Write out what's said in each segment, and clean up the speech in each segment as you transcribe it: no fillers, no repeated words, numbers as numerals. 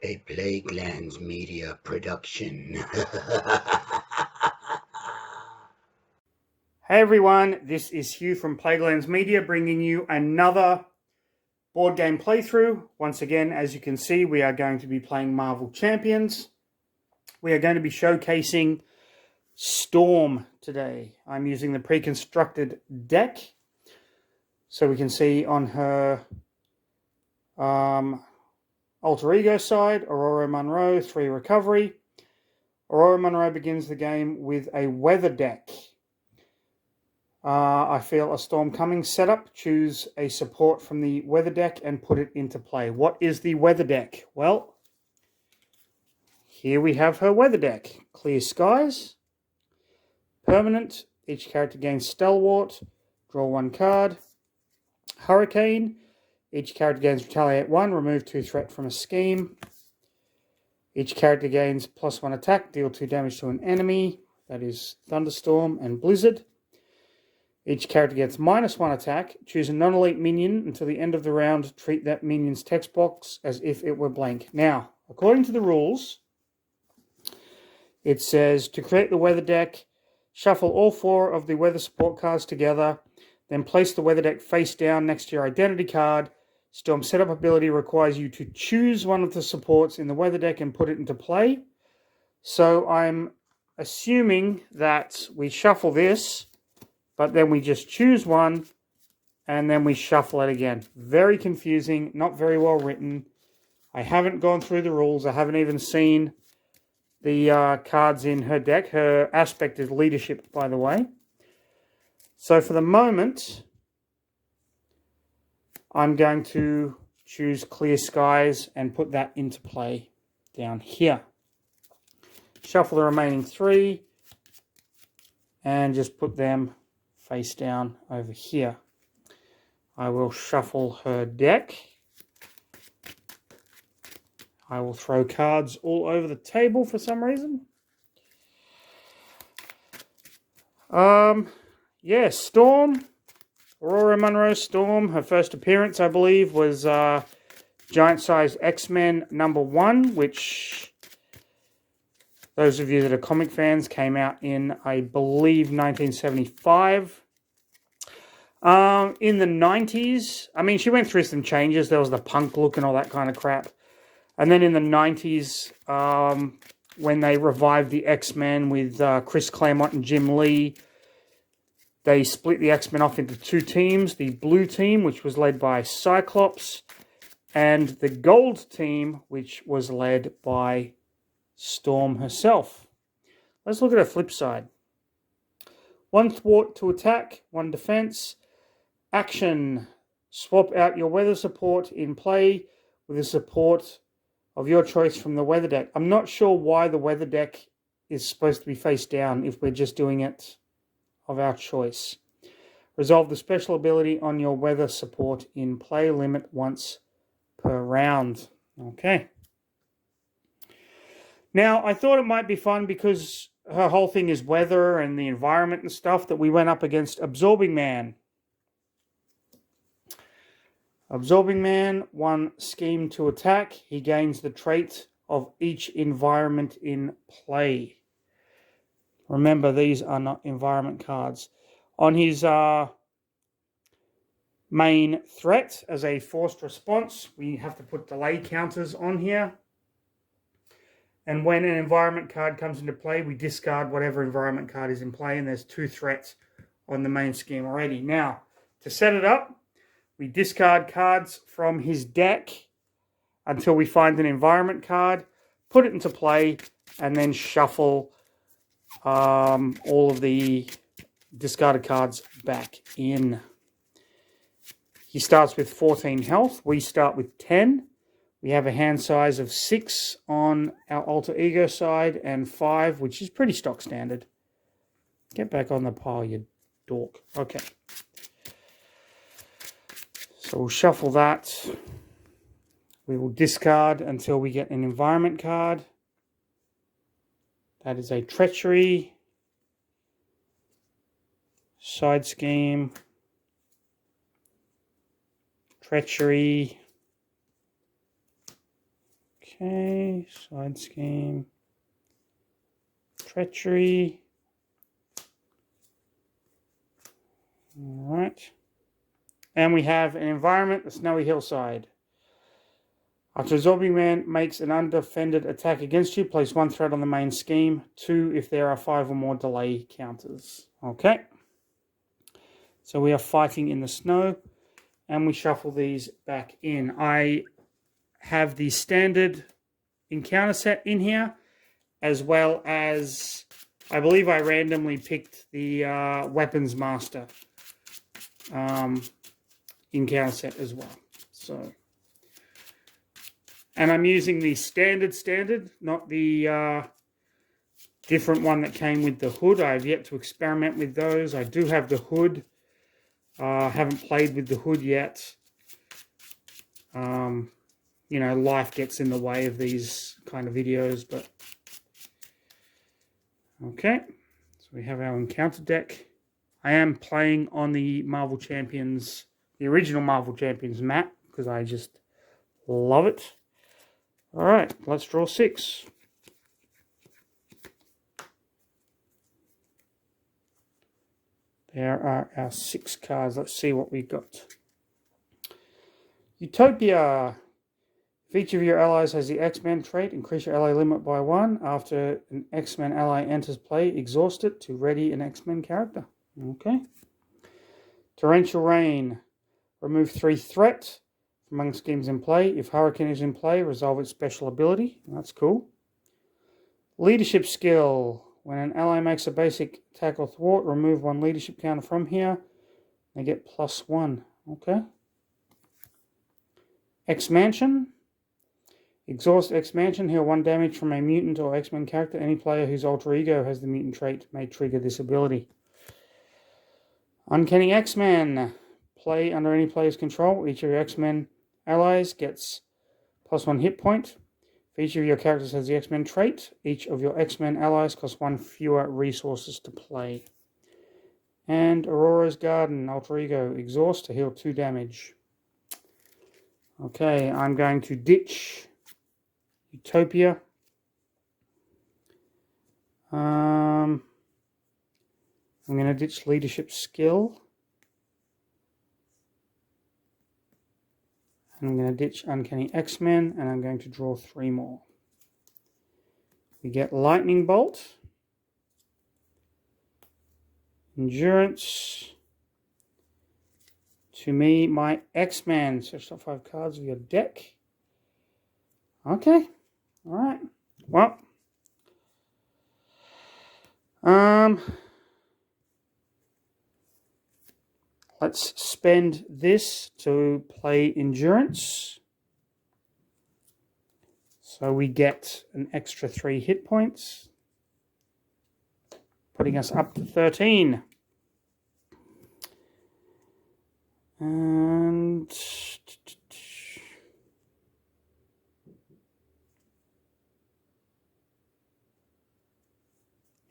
A Plaguelands Media production. Hey everyone, this is Hugh from Plaguelands Media bringing you another board game playthrough. Once again, as you can see, we are going to be playing Marvel Champions. We are going to be showcasing Storm today. I'm using the Preconstructed deck. So we can see on her alter ego side, Aurora Monroe, 3 recovery. Aurora Monroe begins the game with a weather deck. I feel a storm coming setup. Choose a support from the weather deck and put it into play. What is the weather deck? Well, here we have her weather deck. Clear skies. Permanent. Each character gains Stalwart. Draw 1 card. Hurricane. Each character gains Retaliate 1. Remove 2 threat from a scheme. Each character gains +1 attack. Deal 2 damage to an enemy. That is Thunderstorm and Blizzard. Each character gets -1 attack. Choose a non-elite minion until the end of the round. Treat that minion's text box as if it were blank. Now, according to the rules, it says to create the weather deck, shuffle all 4 of the weather support cards together, then place the weather deck face down next to your identity card. Storm setup ability requires you to choose one of the supports in the weather deck and put it into play. So I'm assuming that we shuffle this, but then we just choose one, and then we shuffle it again. Very confusing, not very well written. I haven't gone through the rules. I haven't even seen the cards in her deck. Her aspect is leadership, by the way. So for the moment, I'm going to choose Clear Skies and put that into play down here. Shuffle the remaining 3 and just put them face down over here. I will shuffle her deck. I will throw cards all over the table for some reason. Storm. Aurora Monroe Storm. Her first appearance, I believe, was Giant-Sized X-Men #1, which those of you that are comic fans came out in, I believe, 1975. In the 90s, I mean, she went through some changes. There was the punk look and all that kind of crap. And then in the 90s, when they revived the X-Men with Chris Claremont and Jim Lee, they split the X-Men off into 2 teams. The blue team, which was led by Cyclops, and the gold team, which was led by Storm herself. Let's look at her flip side. 1 thwart to attack, 1 defense. Action. Swap out your weather support in play with a support of your choice from the weather deck. I'm not sure why the weather deck is supposed to be face down if we're just doing it of our choice. Resolve the special ability on your weather support in play. Limit once per round. Okay. Now, I thought it might be fun because her whole thing is weather and the environment and stuff that we went up against Absorbing Man. Absorbing Man, 1 scheme to attack. He gains the trait of each environment in play. Remember, these are not environment cards. On his main threat, as a forced response, we have to put delay counters on here. And when an environment card comes into play, we discard whatever environment card is in play, and there's 2 threats on the main scheme already. Now, to set it up, we discard cards from his deck until we find an environment card, put it into play, and then shuffle all of the discarded cards back in. He starts with 14 health. We start with 10. We have a hand size of 6 on our alter ego side and 5, which is pretty stock standard. Get back on the pile, you dork. Okay. So we'll shuffle that. We will discard until we get an environment card. That is a Treachery, Side Scheme, Treachery. Okay, side scheme. Treachery. Alright. And we have an environment, the snowy hillside. After Absorbing Man makes an undefended attack against you, place 1 threat on the main scheme, 2 if there are 5 or more delay counters. Okay. So we are fighting in the snow, and we shuffle these back in. I have the standard encounter set in here, as well as I believe I randomly picked the Weapons Master encounter set as well. So, and I'm using the standard, not the different one that came with the hood. I have yet to experiment with those. I do have the hood. Haven't played with the hood yet. You know, life gets in the way of these kind of videos, but okay. So we have our encounter deck. I am playing on the Marvel Champions, the original Marvel Champions map, because I just love it. All right, let's draw 6. There are our 6 cards. Let's see what we've got. Utopia. If each of your allies has the X-Men trait, increase your ally limit by 1. After an X-Men ally enters play, exhaust it to ready an X-Men character. Okay. Torrential Rain. Remove 3 threat from among schemes in play. If Hurricane is in play, resolve its special ability. That's cool. Leadership skill. When an ally makes a basic attack or thwart, remove 1 leadership counter from here. They get +1. Okay. X-Mansion. Exhaust X-Mansion. Heal 1 damage from a mutant or X-Men character. Any player whose alter ego has the mutant trait may trigger this ability. Uncanny X-Men. Play under any player's control. Each of your X-Men allies gets +1 hit point. If each of your characters has the X-Men trait, each of your X-Men allies costs 1 fewer resources to play. And Aurora's Garden, alter ego, exhaust to heal 2 damage. Okay, I'm going to ditch Utopia. I'm going to ditch leadership skill. I'm going to ditch Uncanny X-Men, and I'm going to draw 3 more. We get Lightning Bolt, Endurance. To me, my X-Men. Search top 5 cards of your deck. Okay. Alright. Well. Let's spend this to play Endurance. So we get an extra 3 hit points, putting us up to 13. And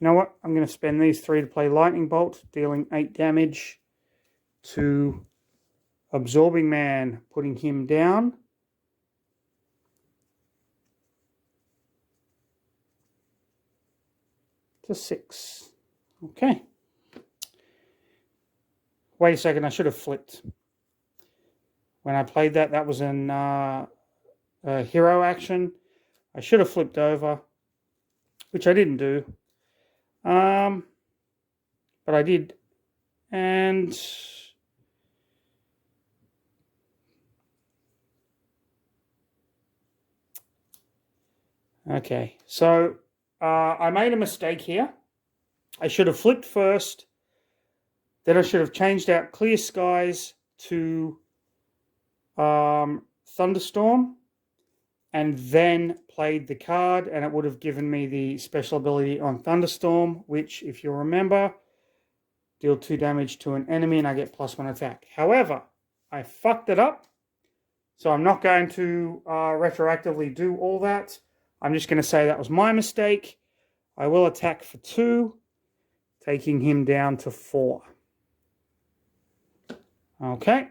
you know what? I'm going to spend these 3 to play Lightning Bolt, dealing 8 damage to Absorbing Man, putting him down. To 6. Okay. Wait a second, I should have flipped. When I played that, that was an hero action. I should have flipped over, which I didn't do. But I did. And okay, so I made a mistake here. I should have flipped first. Then I should have changed out Clear Skies to Thunderstorm, and then played the card, and it would have given me the special ability on Thunderstorm, which, if you remember, deal 2 damage to an enemy, and I get +1 attack. However, I fucked it up, so I'm not going to retroactively do all that. I'm just going to say that was my mistake. I will attack for 2, taking him down to 4. Okay.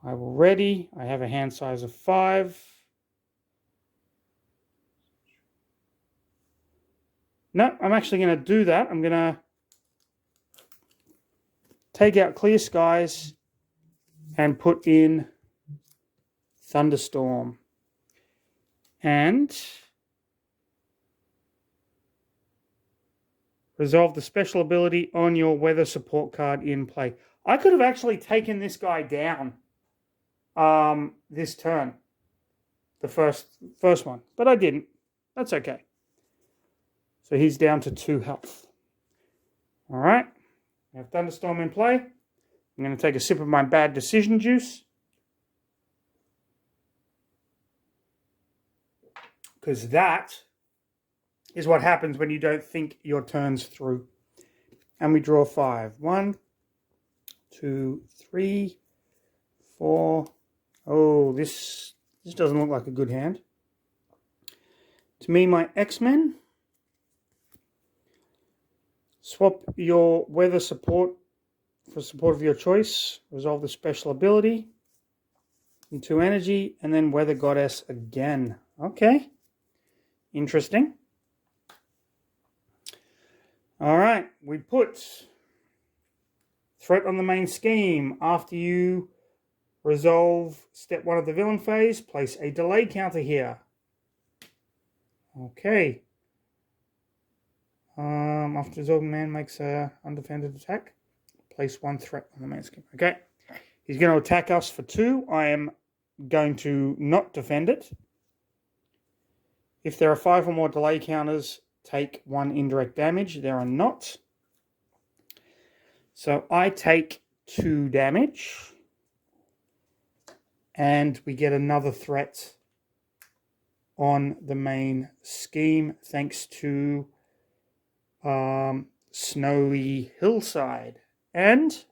I will ready. I have a hand size of 5. No, I'm actually going to do that. I'm going to take out Clear Skies and put in Thunderstorm. And resolve the special ability on your weather support card in play. I could have actually taken this guy down this turn. The first one. But I didn't. That's okay. So he's down to 2 health. All right. I have Thunderstorm in play. I'm going to take a sip of my bad decision juice. Because that is what happens when you don't think your turns through. And we draw 5. 1, 2, 3, 4. Oh, this doesn't look like a good hand. To me, my X-Men. Swap your weather support for support of your choice. Resolve the special ability into energy, and then Weather Goddess again. Okay. Interesting. All right. We put threat on the main scheme. After you resolve step 1 of the villain phase, place a delay counter here. Okay. After resolving, man makes a undefended attack. Place 1 threat on the main scheme. Okay. He's going to attack us for 2. I am going to not defend it. If there are 5 or more delay counters, take 1 indirect damage. There are not. So I take 2 damage. And we get another threat on the main scheme thanks to Snowy Hillside. And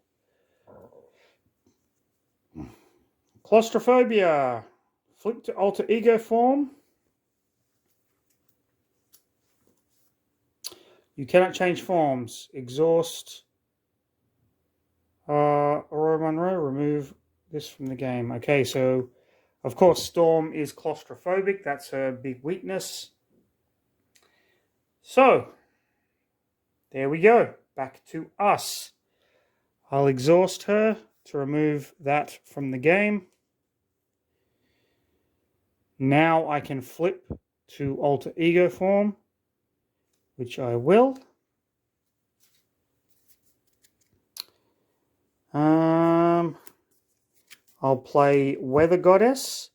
Claustrophobia. Flip to alter ego form. You cannot change forms. Exhaust. Aurora Monroe, remove this from the game. Okay, so of course Storm is claustrophobic. That's her big weakness. So, there we go. Back to us. I'll exhaust her to remove that from the game. Now I can flip to alter ego form, which I will. I'll play Weather Goddess.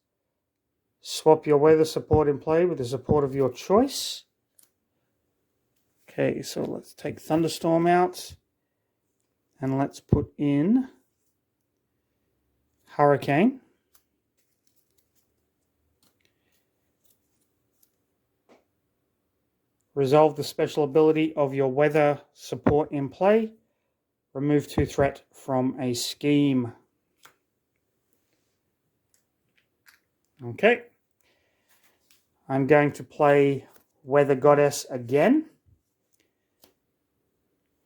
Swap your weather support in play with the support of your choice. Okay, so let's take Thunderstorm out. And let's put in Hurricane. Resolve the special ability of your weather support in play. Remove 2 threat from a scheme. Okay. I'm going to play Weather Goddess again.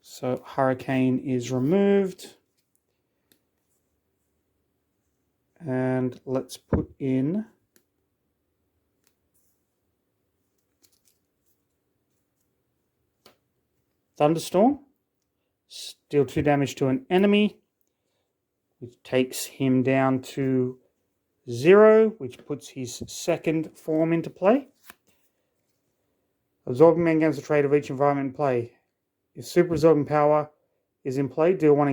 So Hurricane is removed. And let's put in Thunderstorm. Deal 2 damage to an enemy, which takes him down to 0, which puts his second form into play. Absorbing Man gains the trait of each environment in play. If Super Absorbing Power is in play, deal 1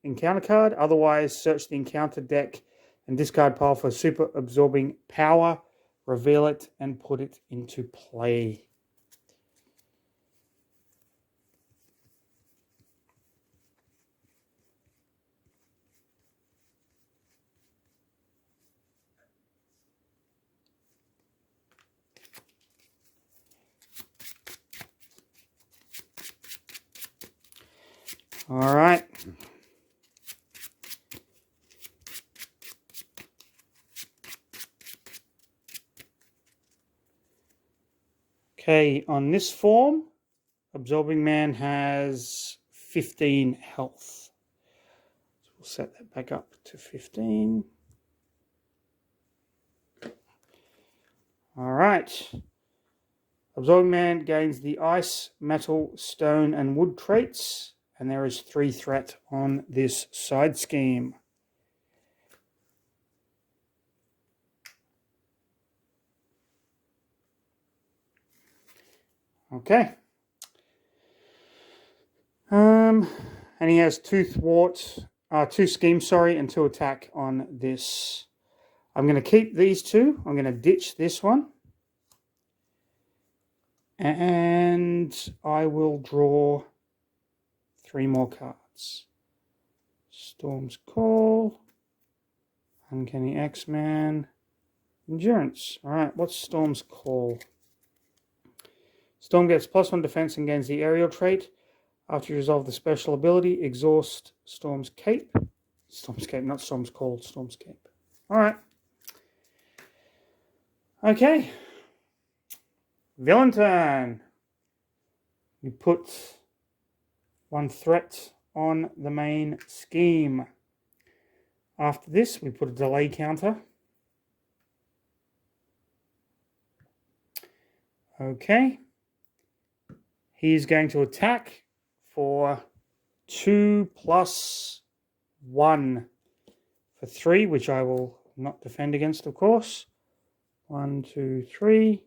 encounter card. Otherwise, search the encounter deck and discard pile for Super Absorbing Power. Reveal it and put it into play. All right. Okay, on this form, Absorbing Man has 15 health. So we'll set that back up to 15. All right. Absorbing Man gains the ice, metal, stone, and wood traits, and there is 3 threat on this side scheme. Okay. And he has 2 schemes, and 2 attack on this. I'm going to keep these 2. I'm going to ditch this one. And I will draw 3 more cards. Storm's Call, Uncanny X-Man, Endurance. Alright, what's Storm's Call? Storm gets +1 defense and gains the aerial trait. After you resolve the special ability, exhaust Storm's Cape. Storm's Cape, not Storm's Call, Storm's Cape. Alright. Okay. Villain turn. You put 1 threat on the main scheme. After this, we put a delay counter. Okay. He's going to attack for 2 + 1 for 3, which I will not defend against, of course. 1, 2, 3.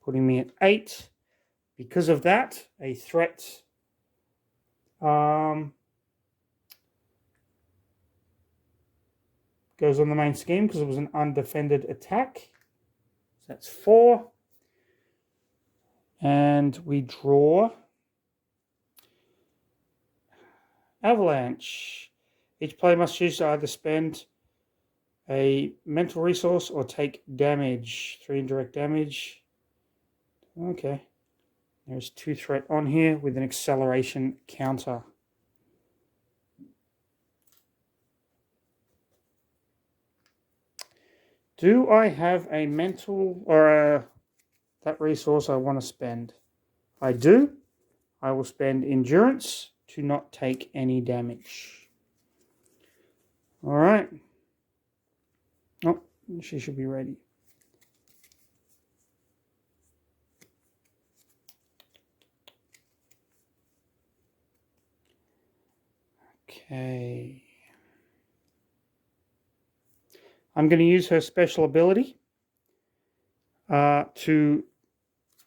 Putting me at 8. Because of that, a threat goes on the main scheme because it was an undefended attack. So that's 4. And we draw Avalanche. Each player must choose to either spend a mental resource or take damage. 3 indirect damage. Okay. There's 2 threat on here with an acceleration counter. Do I have a mental or that resource I want to spend? I do. I will spend endurance to not take any damage. All right. Oh, she should be ready. Okay. I'm going to use her special ability to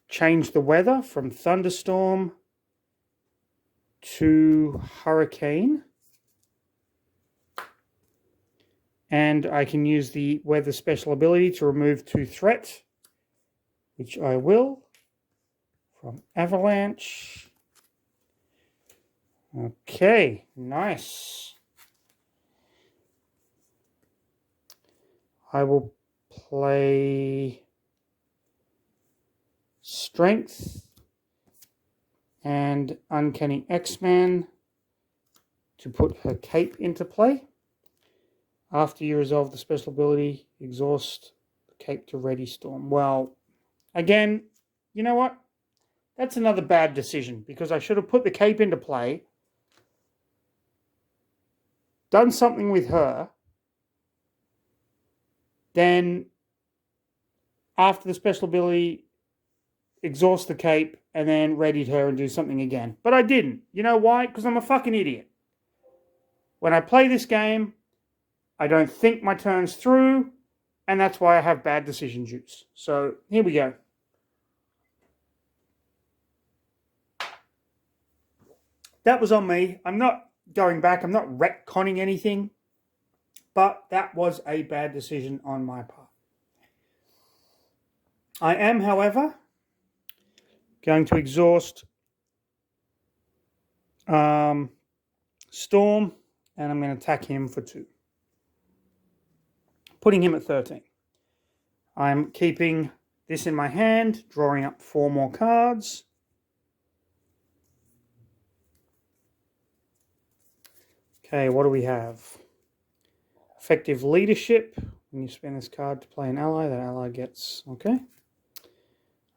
change the weather from thunderstorm to hurricane. And I can use the weather special ability to remove 2 threat, which I will, from Avalanche. Okay, nice. I will play Strength and Uncanny X-Man to put her cape into play. After you resolve the special ability, exhaust the cape to ready Storm. Well, again, you know what? That's another bad decision because I should have put the cape into play, done something with her, then after the special ability, exhaust the cape, and then readied her and do something again. But I didn't. You know why? Because I'm a fucking idiot. When I play this game, I don't think my turns through, and that's why I have bad decision juice. So here we go. That was on me. I'm not going back. I'm not retconning anything, but that was a bad decision on my part. I am, however, going to exhaust Storm, and I'm going to attack him for 2. Putting him at 13. I'm keeping this in my hand, drawing up 4 more cards. Okay, what do we have? Effective Leadership. When you spend this card to play an ally, that ally gets... Okay.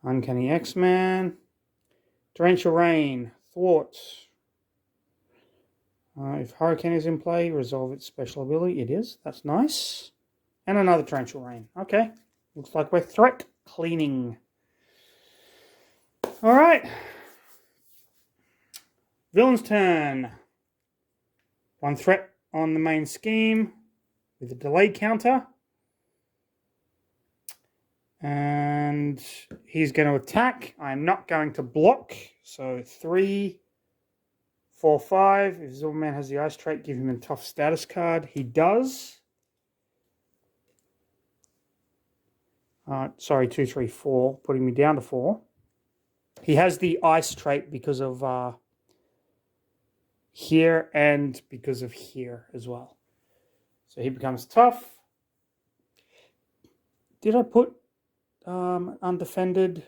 Uncanny X-Man. Torrential Rain. Thwart. If Hurricane is in play, resolve its special ability. It is. That's nice. And another Torrential Rain. Okay. Looks like we're threat cleaning. All right. Villain's turn. 1 threat on the main scheme with a delay counter. And he's going to attack. I'm not going to block. So 3, 4, 5. If Absorbing has the ice trait, give him a tough status card. He does. Sorry, 2, 3, 4. Putting me down to 4. He has the ice trait because of here and because of here as well. So he becomes tough. Did I put undefended?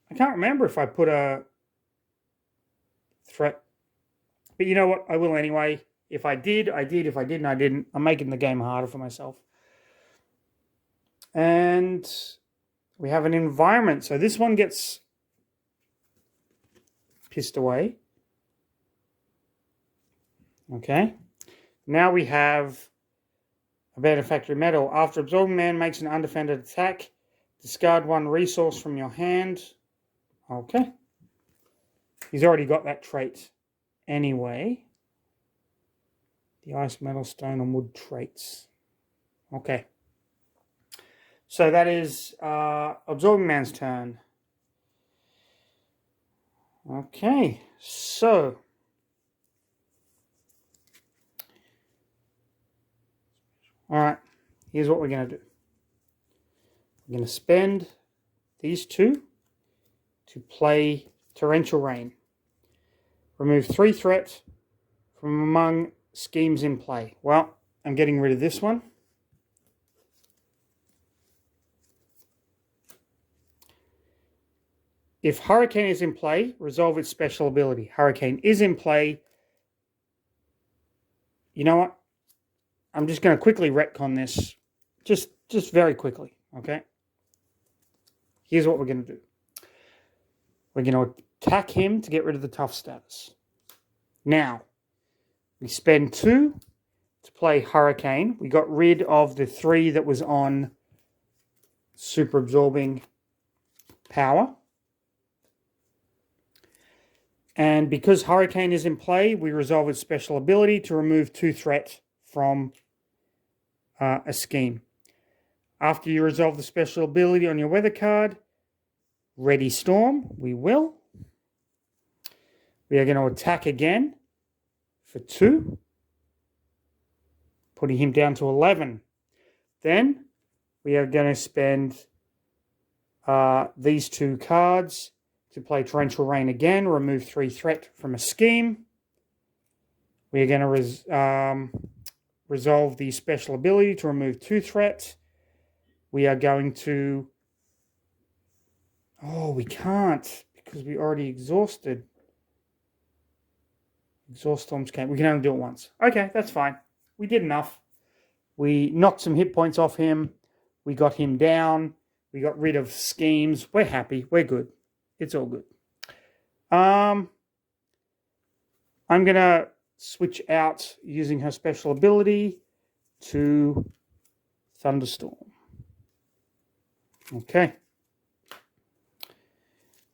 I can't remember if I put a threat. But you know what? I will anyway. If I did, I did. If I didn't, I didn't. I'm making the game harder for myself. And we have an environment. So this one gets pissed away. Okay. Now we have Abandoned Factory Metal. After Absorbing Man makes an undefended attack, discard 1 resource from your hand. Okay. He's already got that trait anyway. The ice, metal, stone, and wood traits. Okay. So that is Absorbing Man's turn. Okay. So all right. Here's what we're going to do. We're going to spend these 2 to play Torrential Rain. Remove 3 threat from among schemes in play. Well, I'm getting rid of this one. If Hurricane is in play, resolve its special ability. Hurricane is in play. You know what? I'm just going to quickly retcon this. Just very quickly, okay? Here's what we're going to do. We're going to attack him to get rid of the tough status. Now, we spend 2 to play Hurricane. We got rid of the 3 that was on Super Absorbing Power. And because Hurricane is in play, we resolve its special ability to remove 2 threat from a scheme. After you resolve the special ability on your weather card, Ready Storm, we will. We are going to attack again for 2, putting him down to 11. Then we are going to spend these 2 cards to play Torrential Rain again, remove 3 threat from a scheme. We are going to resolve the special ability to remove 2 threat. We are going to... Oh, we can't because we already exhausted. Exhaust Storms can't. We can only do it once. Okay, that's fine. We did enough. We knocked some hit points off him. We got him down. We got rid of schemes. We're happy. We're good. It's all good. I'm going to switch out using her special ability to Thunderstorm. Okay.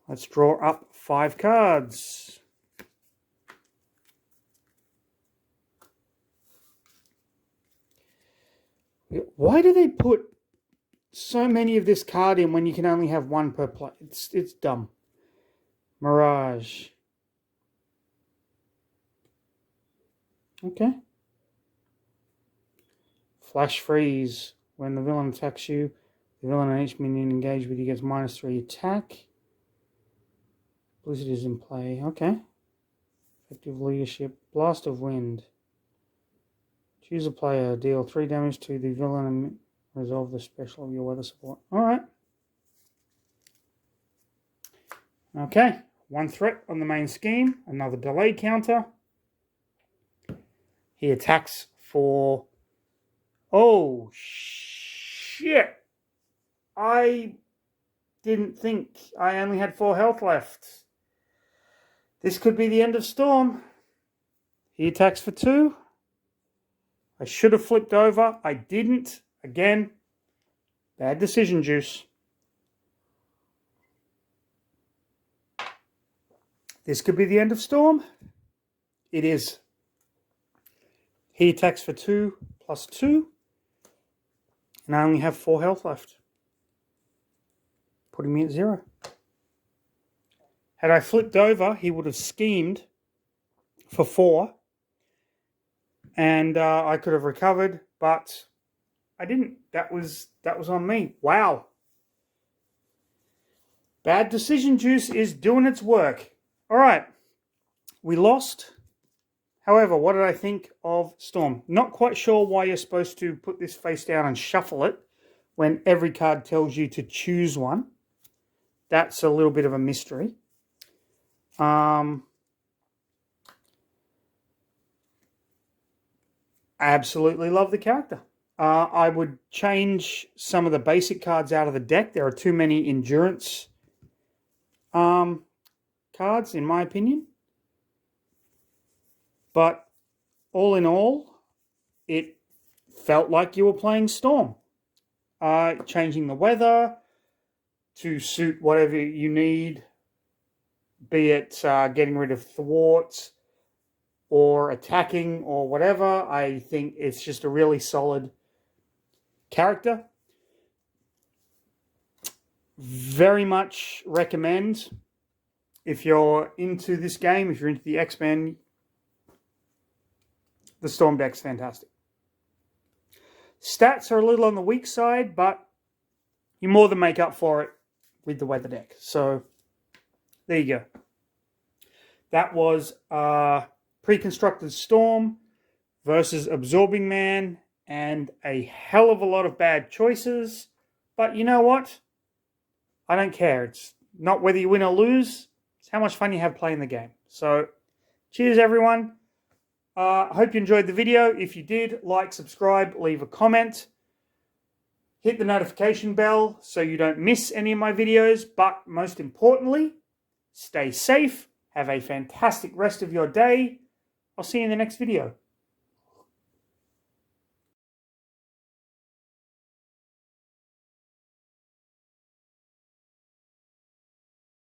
Let's draw up 5 cards. Why do they put so many of this card in when you can only have 1 per play? It's dumb. Mirage. Okay. Flash Freeze. When the villain attacks you, the villain and each minion engaged with you gets -3 attack. Blizzard is in play. Okay. Effective Leadership. Blast of Wind. Choose a player. Deal 3 damage to the villain and resolve the special of your weather support. Alright. Okay. 1 threat on the main scheme. Another delay counter. He attacks for... Oh, shit. I didn't think I only had 4 health left. This could be the end of Storm. He attacks for 2. I should have flipped over. I didn't. Again, bad decision, Juice. This could be the end of Storm. It is. He attacks for 2 plus 2. And I only have 4 health left. Putting me at 0. Had I flipped over, he would have schemed for 4. And I could have recovered, but I didn't. That was on me. Wow. Bad decision juice is doing its work. All right. We lost. However, what did I think of Storm? Not quite sure why you're supposed to put this face down and shuffle it when every card tells you to choose one. That's a little bit of a mystery. I absolutely love the character. I would change some of the basic cards out of the deck. There are too many endurance cards, in my opinion. But all in all, it felt like you were playing Storm. Changing the weather to suit whatever you need, be it getting rid of thwarts or attacking or whatever. I think it's just a really solid character. Very much recommend, if you're into this game, if you're into the X-Men, the Storm deck's fantastic. Stats are a little on the weak side, but you more than make up for it with the weather deck. So there you go. That was Preconstructed Storm versus Absorbing Man, and a hell of a lot of bad choices. But you know what? I don't care. It's not whether you win or lose. It's how much fun you have playing the game. So cheers, everyone. I hope you enjoyed the video. If you did, like, subscribe, leave a comment. Hit the notification bell so you don't miss any of my videos. But most importantly, stay safe. Have a fantastic rest of your day. I'll see you in the next video.